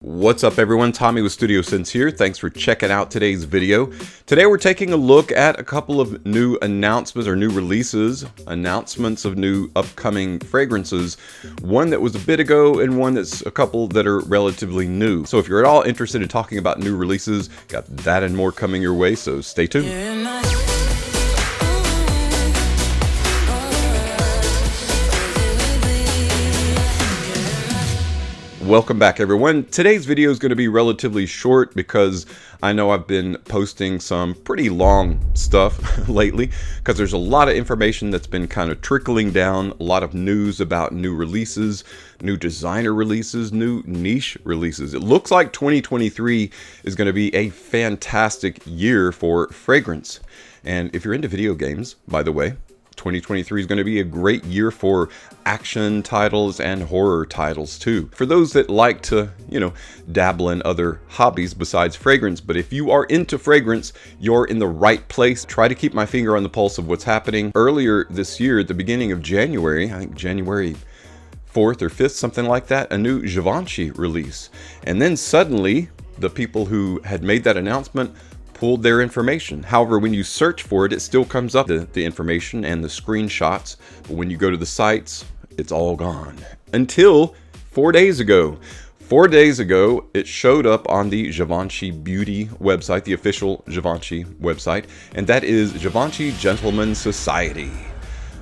What's up everyone, Tommy with Studio Sense here. Thanks for checking out today's video. Today we're taking a look at a couple of new announcements or new releases, announcements of new upcoming fragrances. One that was a bit ago and one that's a couple that are relatively new. So if you're at all interested in talking about new releases, got that and more coming your way, so stay tuned. Welcome back everyone. Today's video is going to be relatively short because I know I've been posting some pretty long stuff lately because there's a lot of information that's been kind of trickling down, a lot of news about new releases, new designer releases, new niche releases. It looks like 2023 is going to be a fantastic year for fragrance. And if you're into video games, by the way, 2023 is going to be a great year for action titles and horror titles too. For those that like to, dabble in other hobbies besides fragrance. But if you are into fragrance, you're in the right place. Try to keep my finger on the pulse of what's happening. Earlier this year, at the beginning of January, I think January 4th or 5th, something like that, a new Givenchy release. And then suddenly, the people who had made that announcement pulled their information. However, when you search for it, it still comes up, the information and the screenshots. But when you go to the sites, it's all gone. Until 4 days ago. 4 days ago, it showed up on the Givenchy Beauty website, the official Givenchy website, and that is Givenchy Gentleman Society.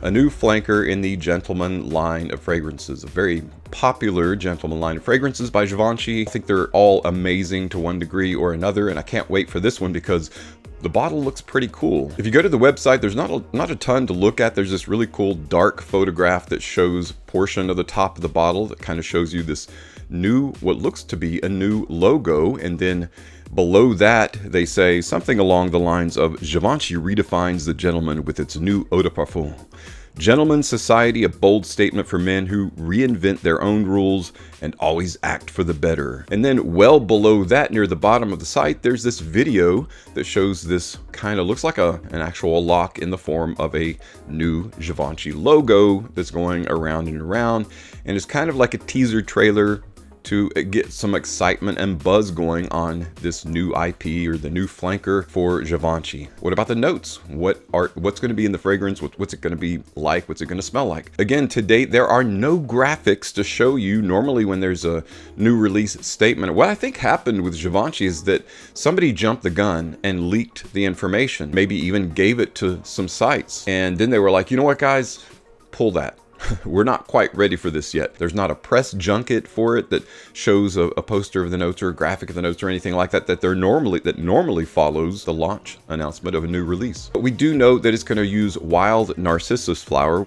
A new flanker in the Gentleman line of fragrances. A very popular Gentleman line of fragrances by Givenchy. I think they're all amazing to one degree or another, and I can't wait for this one because the bottle looks pretty cool. If you go to the website, there's not a ton to look at. There's this really cool dark photograph that shows a portion of the top of the bottle that kind of shows you this new, what looks to be a new logo, and then below that, they say something along the lines of Givenchy redefines the gentleman with its new eau de parfum. Gentleman Society, a bold statement for men who reinvent their own rules and always act for the better. And then well below that, near the bottom of the site, there's this video that shows this kind of looks like an actual lock in the form of a new Givenchy logo that's going around and around. And it's kind of like a teaser trailer to get some excitement and buzz going on this new IP or the new flanker for Givenchy. What about the notes? What's going to be in the fragrance? What's it going to be like? What's it going to smell like? Again, to date, there are no graphics to show you. Normally when there's a new release statement, what I think happened with Givenchy is that somebody jumped the gun and leaked the information, maybe even gave it to some sites. And then they were like, you know what guys, pull that. We're not quite ready for this yet. There's not a press junket for it that shows a poster of the notes or a graphic of the notes or anything like that that normally follows the launch announcement of a new release. But we do know that it's going to use wild narcissus flower,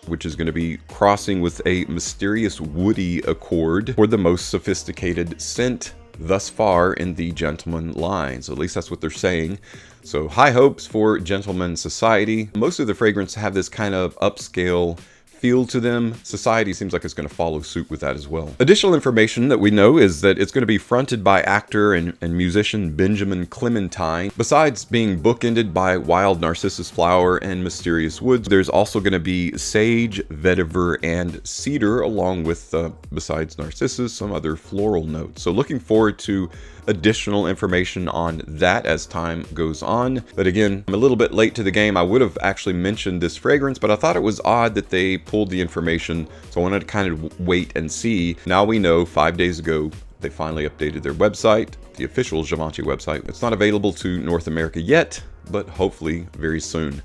which is going to be crossing with a mysterious woody accord for the most sophisticated scent thus far in the Gentleman line. So at least that's what they're saying. So high hopes for Gentleman Society. Most of the fragrances have this kind of upscale feel to them. Society seems like it's going to follow suit with that as well. Additional information that we know is that it's going to be fronted by actor and musician Benjamin Clementine. Besides being bookended by wild narcissus flower and mysterious woods, there's also going to be sage, vetiver, and cedar, along with, besides narcissus, some other floral notes. So looking forward to additional information on that as time goes on. But again, I'm a little bit late to the game. I would have actually mentioned this fragrance, but I thought it was odd that they pulled the information, so I wanted to kind of wait and see. Now we know 5 days ago they finally updated their website, the official Givenchy website. It's not available to North America yet, but hopefully very soon.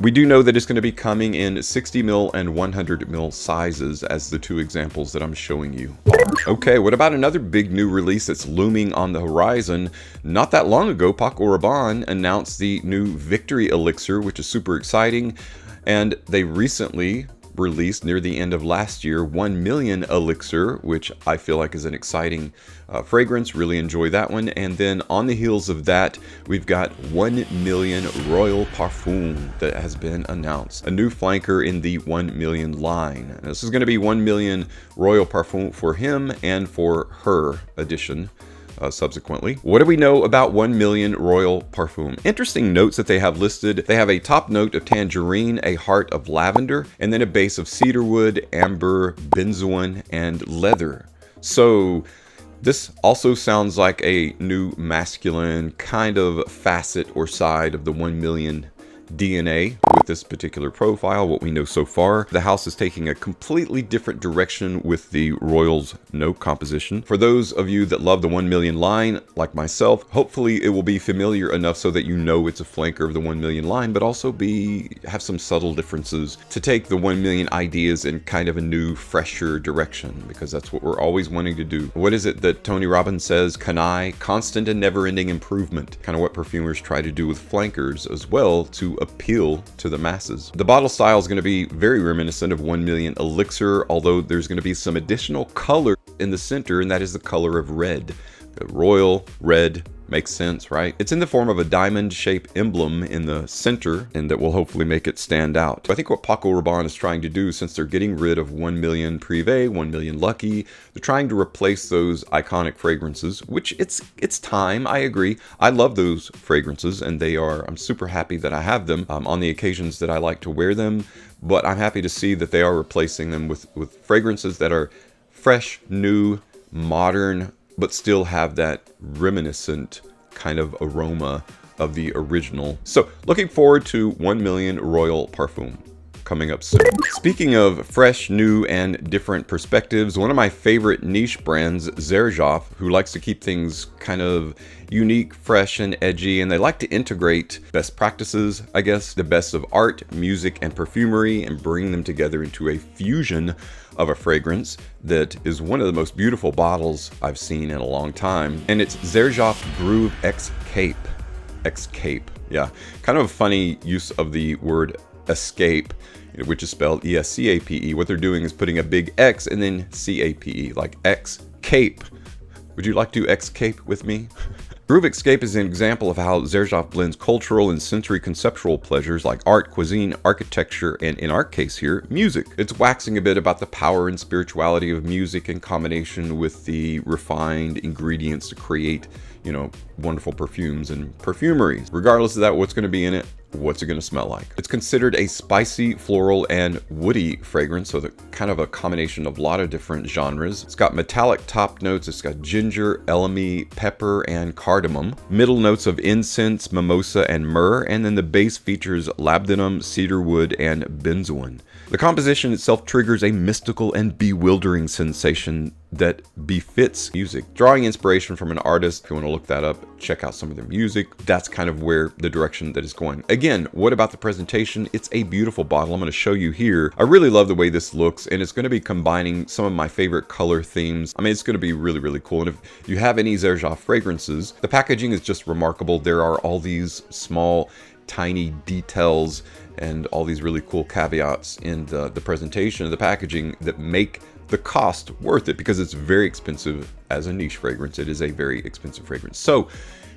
We do know that it's going to be coming in 60 ml and 100 ml sizes as the two examples that I'm showing you are. Okay, what about another big new release that's looming on the horizon? Not that long ago, Paco Rabanne announced the new Victory Elixir, which is super exciting. And they recently released near the end of last year 1 million Elixir, which I feel like is an exciting fragrance. Really enjoy that one. And then on the heels of that, we've got 1 million Royal Parfum that has been announced. A new flanker in the 1 million line. And this is going to be 1 million Royal Parfum for him and for her edition. subsequently. What do we know about 1 million Royal Parfum? Interesting notes that they have listed. They have a top note of tangerine, a heart of lavender, and then a base of cedarwood, amber, benzoin, and leather. So this also sounds like a new masculine kind of facet or side of the 1 million DNA with this particular profile, what we know so far. The house is taking a completely different direction with the Royals note composition. For those of you that love the 1 million line, like myself, hopefully it will be familiar enough so that you know it's a flanker of the 1 million line, but also have some subtle differences to take the 1 million ideas in kind of a new, fresher direction, because that's what we're always wanting to do. What is it that Tony Robbins says? Constant and never-ending improvement. Kind of what perfumers try to do with flankers as well to appeal to the masses. The bottle style is going to be very reminiscent of 1 million Elixir, although there's going to be some additional color in the center, and that is the color of red. Royal red makes sense, right? It's in the form of a diamond-shaped emblem in the center, and that will hopefully make it stand out. I think what Paco Rabanne is trying to do, since they're getting rid of 1 million Privé, 1 million Lucky, they're trying to replace those iconic fragrances, which it's time, I agree. I love those fragrances, and I'm super happy that I have them on the occasions that I like to wear them, but I'm happy to see that they are replacing them with fragrances that are fresh, new, modern, but still have that reminiscent kind of aroma of the original. So looking forward to 1 million Royal Parfum coming up soon. Speaking of fresh, new, and different perspectives, one of my favorite niche brands, Xerjoff, who likes to keep things kind of unique, fresh, and edgy, and they like to integrate best practices, I guess, the best of art, music, and perfumery, and bring them together into a fusion of a fragrance that is one of the most beautiful bottles I've seen in a long time. And it's Xerjoff Groove Xcape. Xcape, yeah. Kind of a funny use of the word escape, which is spelled E-S-C-A-P-E. What they're doing is putting a big X and then C-A-P-E, like Xcape. Would you like to Xcape with me? Groove Xcape is an example of how Xerjoff blends cultural and sensory conceptual pleasures like art, cuisine, architecture, and in our case here, music. It's waxing a bit about the power and spirituality of music in combination with the refined ingredients to create, wonderful perfumes and perfumeries. Regardless of that, what's going to be in it? What's it going to smell like? It's considered a spicy, floral, and woody fragrance, so kind of a combination of a lot of different genres. It's got metallic top notes. It's got ginger, elemi, pepper, and cardamom. Middle notes of incense, mimosa, and myrrh, and then the base features labdanum, cedarwood, and benzoin. The composition itself triggers a mystical and bewildering sensation that befits music. Drawing inspiration from an artist, if you want to look that up, check out some of their music. That's kind of where the direction that is going. Again, what about the presentation? It's a beautiful bottle. I'm going to show you here. I really love the way this looks, and it's going to be combining some of my favorite color themes. I mean, it's going to be really, really cool. And if you have any Xerjoff fragrances, the packaging is just remarkable. There are all these small, tiny details and all these really cool caveats in the presentation of the packaging that make the cost worth it, because it's very expensive as a niche fragrance. It is a very expensive fragrance. So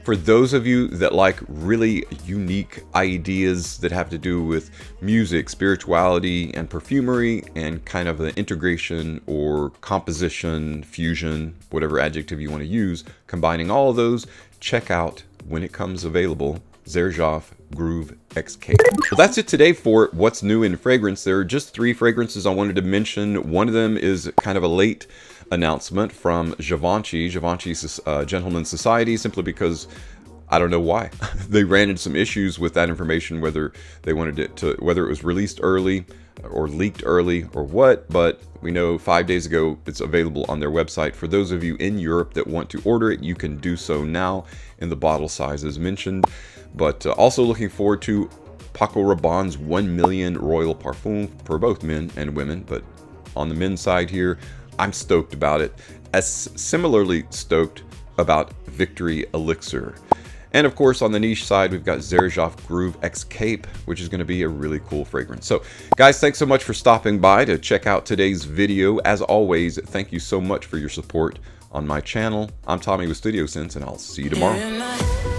for those of you that like really unique ideas that have to do with music, spirituality, and perfumery, and kind of the integration or composition, fusion, whatever adjective you want to use, combining all of those, check out, when it comes available, Xerjoff Groove Xcape. Well, that's it today for what's new in fragrance. There are just 3 fragrances I wanted to mention. One of them is kind of a late announcement from Givenchy. Givenchy's Gentleman's Society, simply because I don't know why. They ran into some issues with that information, whether they wanted it to, whether it was released early or leaked early or what, but we know 5 days ago it's available on their website. For those of you in Europe that want to order it, you can do so now in the bottle sizes mentioned. But also looking forward to Paco Rabanne's 1 million Royal Parfum for both men and women. But on the men's side here, I'm stoked about it. As similarly stoked about Victory Elixir. And of course, on the niche side, we've got Xerjoff Groove Xcape, which is going to be a really cool fragrance. So guys, thanks so much for stopping by to check out today's video. As always, thank you so much for your support on my channel. I'm Tommy with Studio Sense, and I'll see you tomorrow.